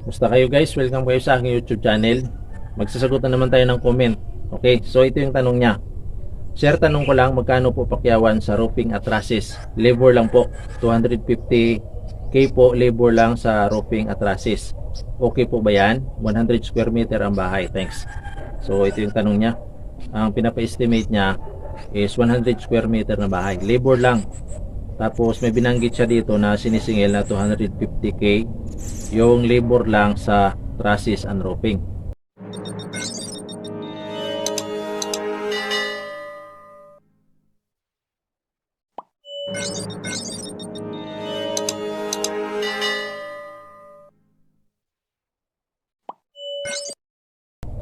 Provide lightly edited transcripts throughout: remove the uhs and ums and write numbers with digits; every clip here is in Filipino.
Musta kayo guys? Welcome kayo sa aking YouTube channel. Magsasagot na naman tayo ng comment. Okay, so ito yung tanong niya. Sir, tanong ko lang, magkano po pakyawan sa roofing at trusses? Labor lang po, 250k po labor lang sa roofing at trusses. Okay po ba yan? 100 square meter ang bahay. Thanks. So ito yung tanong niya. Ang pinapa-estimate niya is 100 square meter na bahay. Labor lang. Tapos may binanggit siya dito na sinisingil na 250k yung labor lang sa trusses and roofing.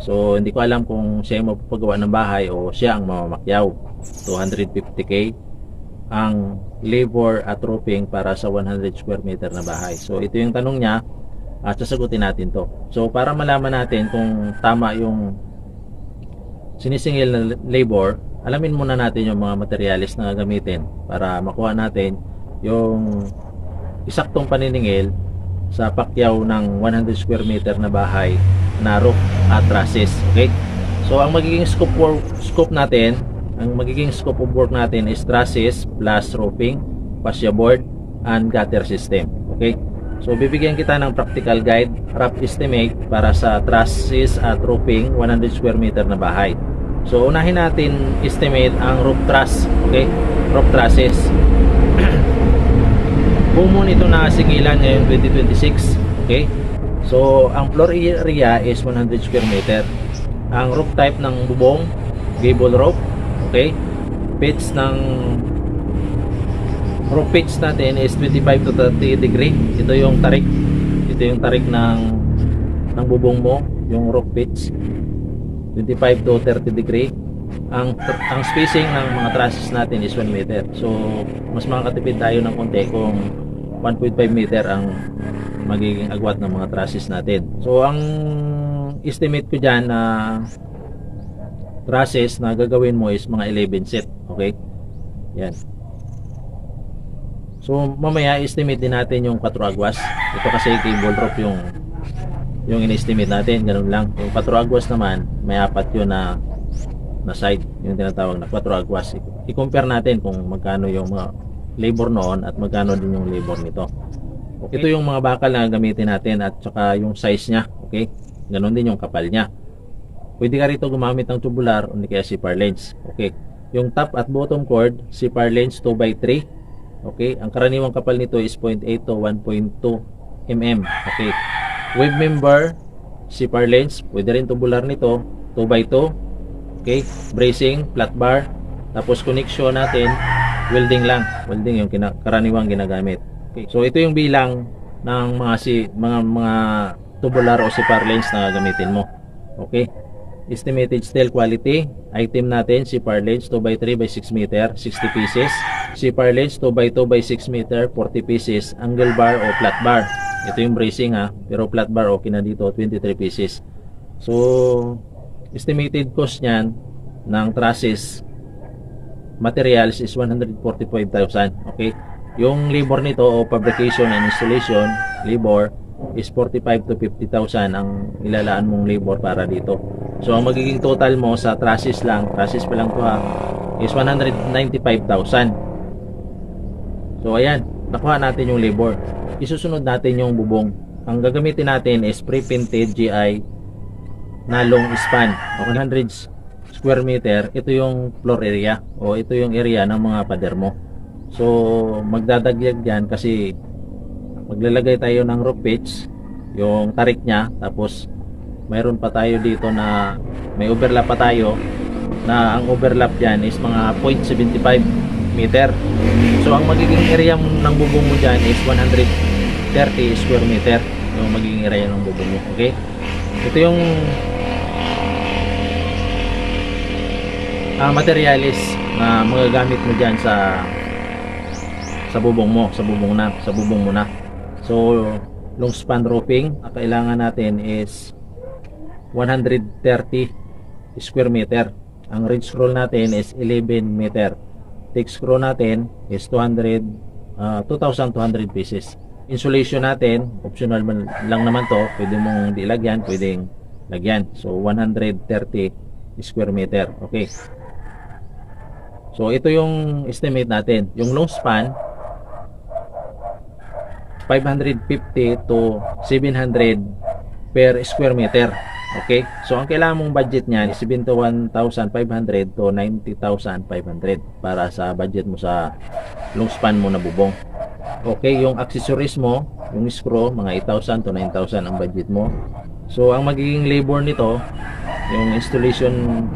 So hindi ko alam kung siya yung magpapagawa ng bahay o siya ang mamamakyaw. 250k ang labor at roofing para sa 100 square meter na bahay. So ito yung tanong niya at sasagutin natin to. So para malaman natin kung tama yung sinisingil na labor, alamin muna natin yung mga materials na gagamitin para makuha natin yung isaktong paniningil sa pakyaw ng 100 square meter na bahay na roof at trusses. Okay? So ang magiging scope natin, ang magiging scope of work natin is trusses plus roofing, fascia board, and gutter system. Okay? So bibigyan kita ng practical guide, rough estimate para sa trusses at roofing 100 square meter na bahay. So unahin natin estimate ang roof truss. Okay? Roof trusses. Bumo nito na sigilan ngayon 2026. Okay? So ang floor area is 100 square meter. Ang roof type ng bubong, gable roof. Okay? Pitch ng roof pitch natin is 25 to 30 degree. Ito yung tarik. Ito yung tarik ng bubong mo, yung roof pitch. 25 to 30 degree. Ang spacing ng mga trusses natin is 1 meter. So mas makakatipid tayo ng konti kung 1.5 meter ang magiging agwat ng mga trusses natin. So ang estimate ko dyan na trusses na gagawin mo is mga 11 set. Okay? Yan. So mamaya estimate din natin yung 4 agwas. Ito kasi cable roof yung in-estimate natin, ganun lang. Yung 4 agwas naman, may 4 yun na side, yung tinatawag na 4 agwas. I-compare natin kung magkano yung mga labor noon at magkano din yung labor nito. Okay. Ito yung mga bakal na gamitin natin at saka yung size nya. Okay? Ganun din yung kapal nya. Pwede ka rito gumamit ng tubular o kaya zipper lens. Okay. Yung top at bottom cord, zipper lens 2x3. Okay. Ang karaniwang kapal nito is 0.8 to 1.2 mm. Okay. Wave member, zipper lens, pwede rin tubular nito, 2x2. Okay. Bracing, flat bar. Tapos connection natin, welding lang. Welding yung karaniwang ginagamit. Okay. So ito yung bilang ng mga tubular o zipper lens na gamitin mo. Okay. Estimated steel quality, item natin, zipper lens 2x3 by 6 meter, 60 pieces. Zipper lens 2x2 by 6 meter, 40 pieces. Angle bar o flat bar. Ito yung bracing ha, pero flat bar okay na dito, 23 pieces. So estimated cost niyan ng trusses materials is 145,000. Okay? Yung labor nito o fabrication and installation labor is 45 to 50,000 ang ilalaan mong labor para dito. So ang magiging total mo sa trusses lang, trusses pa lang to ha, is 195,000. So ayan, nakuha natin yung labor. Isusunod natin yung bubong. Ang gagamitin natin is pre-painted GI na long span o 100 square meter. Ito yung floor area o ito yung area ng mga pader mo. So magdadagyag yan kasi maglalagay tayo ng roof pitch, yung tarik nya, tapos mayroon pa tayo dito na may overlap pa tayo na ang overlap dyan is mga 0.75 meter. So ang magiging area ng bubong mo dyan is 130 square meter yung magiging area ng bubong mo. Okay? Ito yung materialis na magagamit mo dyan sa bubong mo, sa bubong mo na. So long span roofing, kailangan natin is 130 square meter. Ang ridge scroll natin is 11 meter. Thick screw natin is 2,200 pieces. insulation natin, optional lang naman to. Pwede mong di lagyan, pwedeng lagyan. So 130 square meter. Okay. So ito yung estimate natin. Yung long span 550 to 700 per square meter. Okay? So ang kailangan mong budget niyan is 71,500 to 90,500 para sa budget mo sa long span mo na bubong. Okay, yung accessories mo, yung screw, mga 8,000 to 9,000 ang budget mo. So ang magiging labor nito, yung installation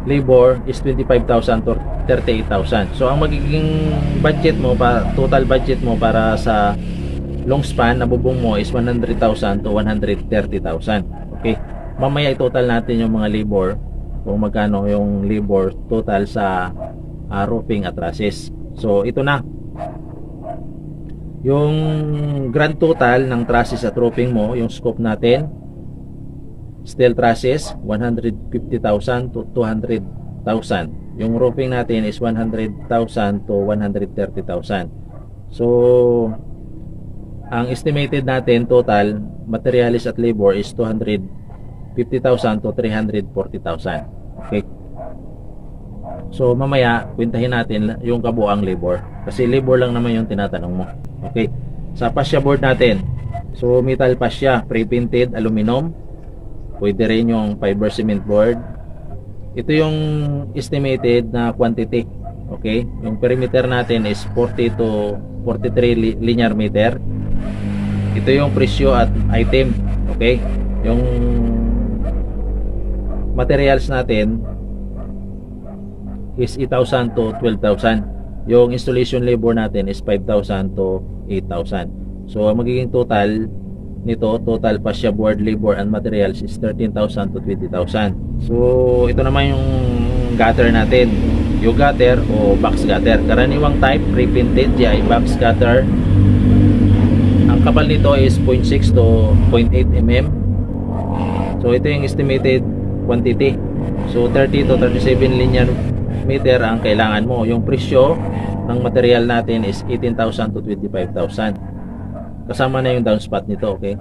labor is 25,000 to 38,000. So ang magiging budget mo, total budget mo para sa long span na bubong mo is 100,000 to 130,000. Okay? Mamaya i-total natin yung mga labor kung magkano yung labor total sa roofing at trusses. So ito na. Yung grand total ng trusses at roofing mo, yung scope natin, steel trusses 150,000 to 200,000. Yung roofing natin is 100,000 to 130,000. So ang estimated natin total materials at labor is 250,000 to 340,000. Okay? So mamaya kwentahin natin yung kabuang labor kasi labor lang naman yung tinatanong mo. Okay? Sa fascia board natin, so metal fascia, pre-painted aluminum, pwede rin yung fiber cement board. Ito yung estimated na quantity. Okay? Yung perimeter natin is 40 to 43 linear meter. Ito yung presyo at item. Okay? Yung materials natin is 8,000 to 12,000. Yung installation labor natin is 5,000 to 8,000. So ang magiging total nito, total fascia board, labor and materials is 13,000 to 20,000. So ito naman yung gutter natin. Yung gutter o box gutter, karaniwang type pre-painted GI box gutter. Ang kapal nito is 0.6 to 0.8 mm. So ito yung estimated quantity. So 30 to 37 linear meter ang kailangan mo. Yung presyo ng material natin is 18,000 to 25,000. Kasama na yung downspout nito, okay?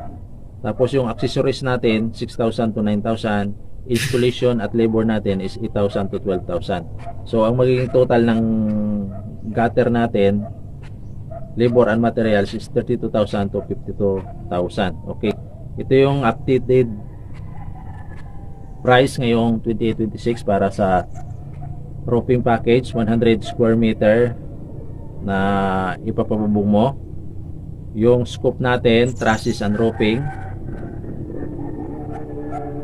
Tapos yung accessories natin 6,000 to 9,000. Installation at labor natin is 8,000 to 12,000. So ang magiging total ng gutter natin, labor and materials is 32,000 to 52,000. Okay. Ito yung updated price ngayong 2026 para sa roofing package, 100 square meter na ipapabubong mo. Yung scope natin, trusses and roofing.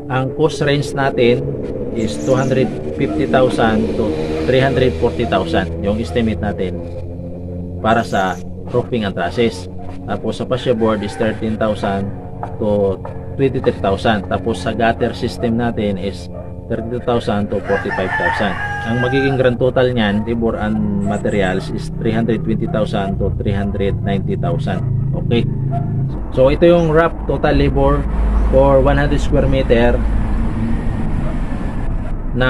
Ang cost range natin is 250,000 to 340,000 yung estimate natin para sa roofing and trusses. Tapos sa fascia board is 13,000 to 23,000. Tapos sa gutter system natin is 32,000 to 45,000. Ang magiging grand total niyan, labor and materials is 320,000 to 390,000. Okay. So ito yung rough total labor for 100 square meter na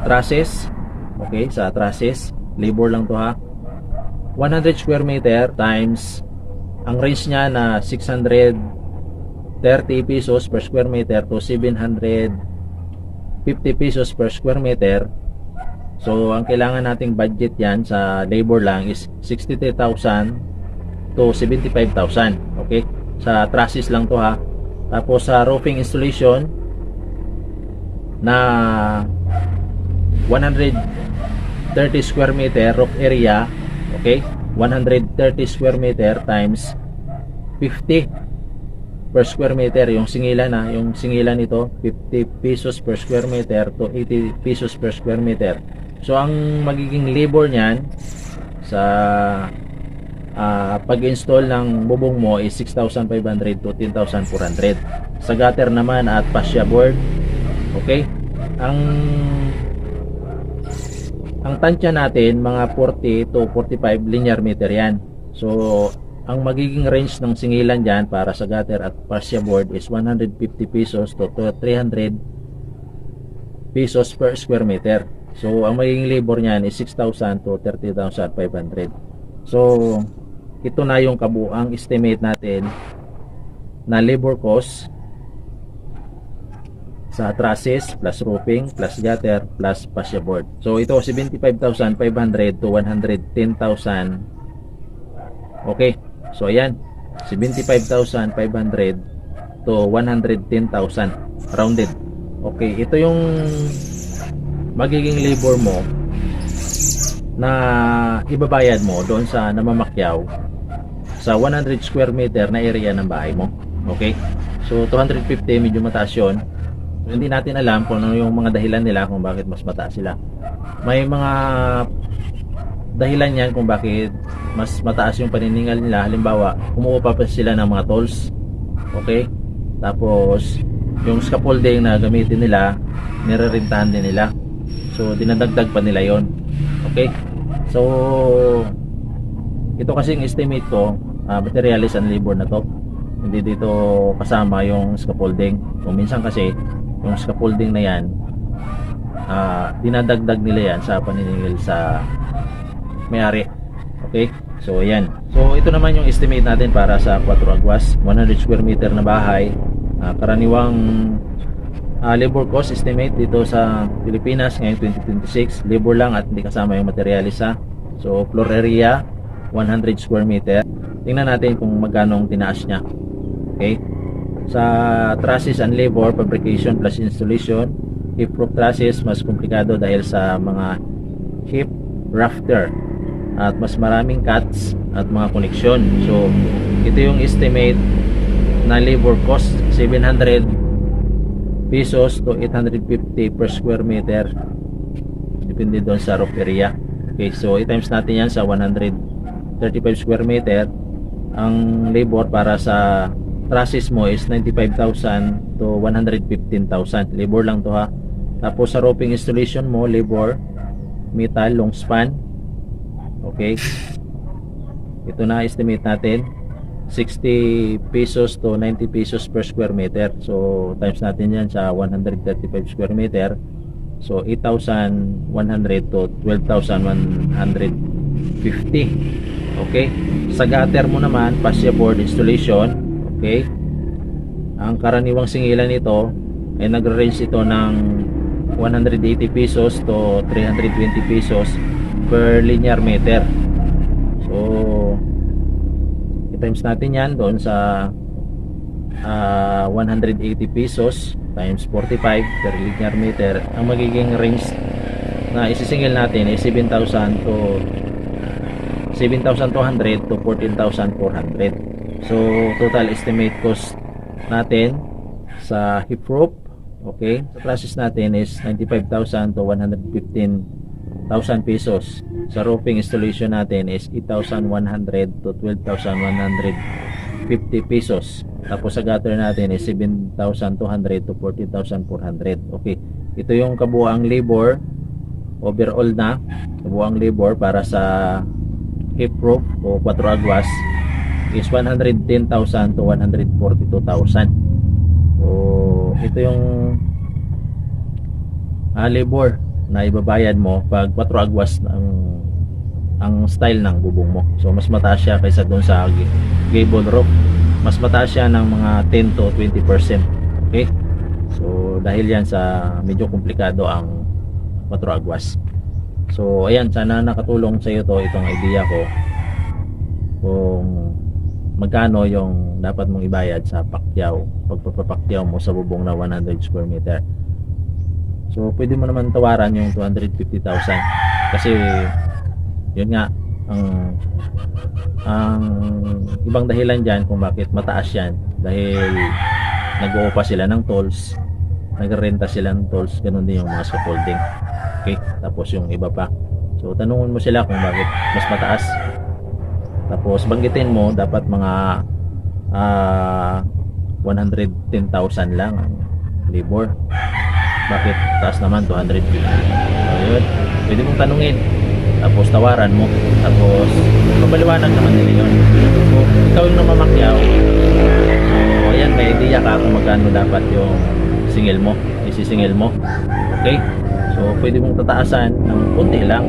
trusses. Okay, sa trusses, labor lang to ha. 100 square meter times ang range niya na 630 pesos per square meter to 750 pesos per square meter. So ang kailangan nating budget yan sa labor lang is 63,000 to 75,000. Okay, sa trusses lang to ha. Tapos sa roofing installation na 130 square meter roof area, okay, 130 square meter times 50 per square meter yung singilan na, yung singilan nito 50 pesos per square meter to 80 pesos per square meter. So ang magiging labor niyan sa pag-install ng bubong mo is 6,500 to 10,400. Sa gutter naman at fascia board, okay, ang tansya natin mga 40 to 45 linear meter yan. So ang magiging range ng singilan dyan para sa gutter at fascia board is 150 pesos to 300 pesos per square meter. So ang magiging labor niyan is 6,000 to 30,500. So ito na yung kabuang estimate natin na labor cost sa trusses plus roofing plus gutter plus fascia board. So ito 75,500 to 110,000. Okay. So ayan, 75,500 to 110,000 rounded. Okay, ito yung magiging labor mo na ibabayad mo doon sa namamakyaw sa 100 square meter na area ng bahay mo. Okay? So 250 medyo mataas yun. So, hindi natin alam kung ano yung mga dahilan nila kung bakit mas mataas sila. May mga dahilan yan kung bakit mas mataas yung paniningal nila. Halimbawa, kumuha pa sila ng mga tolls. Okay? Tapos yung scaffolding na gamitin nila, nirerentahan din nila. So dinadagdag pa nila yon. Okay? So ito kasing estimate ko, materials and labor na to. Hindi dito kasama yung scaffolding. Kung minsan kasi yung scaffolding na yan, dinadagdag nila yan sa paniningil sa may-ari. Okay? So ayan. So ito naman yung estimate natin para sa 4 Aguas, 100 square meter na bahay. Karaniwang labor cost estimate dito sa Pilipinas ngayong 2026, labor lang at hindi kasama yung materialisa. So floor area 100 square meter. Tingnan natin kung magkano ang tinaas niya. Okay? Sa trusses and labor, fabrication plus installation, hip roof trusses mas komplikado dahil sa mga hip rafter at mas maraming cuts at mga koneksyon. So ito yung estimate na labor cost, 700 pesos to 850 per square meter, depende doon sa roof area. Okay, so i-times natin yan sa 135 square meter. Ang labor para sa trusses mo is 95,000 to 115,000. Labor lang to ha. Tapos sa roofing installation mo, labor, metal, long span. Okay, ito na estimate natin, 60 pesos to 90 pesos per square meter. So times natin yan sa 135 square meter. So 8,100 to 12,150. Okay? Sa gutter mo naman, fascia board installation. Okay? Ang karaniwang singilan nito ay nagre-range ito ng 180 pesos to 320 pesos per linear meter. So times natin yan doon sa 180 pesos times 45 per linear meter. Ang magiging range na isisingil natin ay 7,200 to 14,400. So total estimate cost natin sa hip roof, okay, sa trusses natin is 95,000 to 115,000 pesos. Sa roofing installation natin is 8,100 to 12,150 pesos. Tapos sa gutter natin is 7,200 to 14,400. Okay. Ito yung kabuang labor overall na kabuang labor para sa hip roof o 4 Aguas is 110,000 to 142,000. So ito yung labor na ibabayad mo pag 4 Aguas ang style ng bubong mo. So mas mataas siya kaysa doon sa gable roof. Mas mataas siya ng mga 10 to 20%. Okay? So dahil yan sa medyo komplikado ang 4 Aguas. So ayan, sana nakatulong sa iyo itong idea ko kung magkano yung dapat mong ibayad sa pakyaw, pagpapakyaw mo sa bubong na 100 square meter. So pwede mo naman tawaran yung 250,000 kasi yun nga ang ibang dahilan dyan kung bakit mataas yan dahil nag-uupa sila ng tolls, nagrenta sila ng tolls, ganun din yung mga scaffolding. Okay, tapos yung iba pa. So tanungin mo sila kung bakit mas mataas. Tapos banggitin mo dapat mga 110,000 lang ang labor. Bakit taas naman 250? So yun, pwede mong tanungin. Tapos tawaran mo. Tapos mapaliwanag naman nila yun. So ikaw yung namamakyaw. So ayan, may idea ka kung magkano dapat yung singil mo, isisingil mo. Okay? So pwede mong tataasan ng konti lang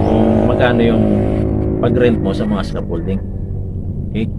kung magkano yung pag-rent mo sa mga scaffolding. Okay?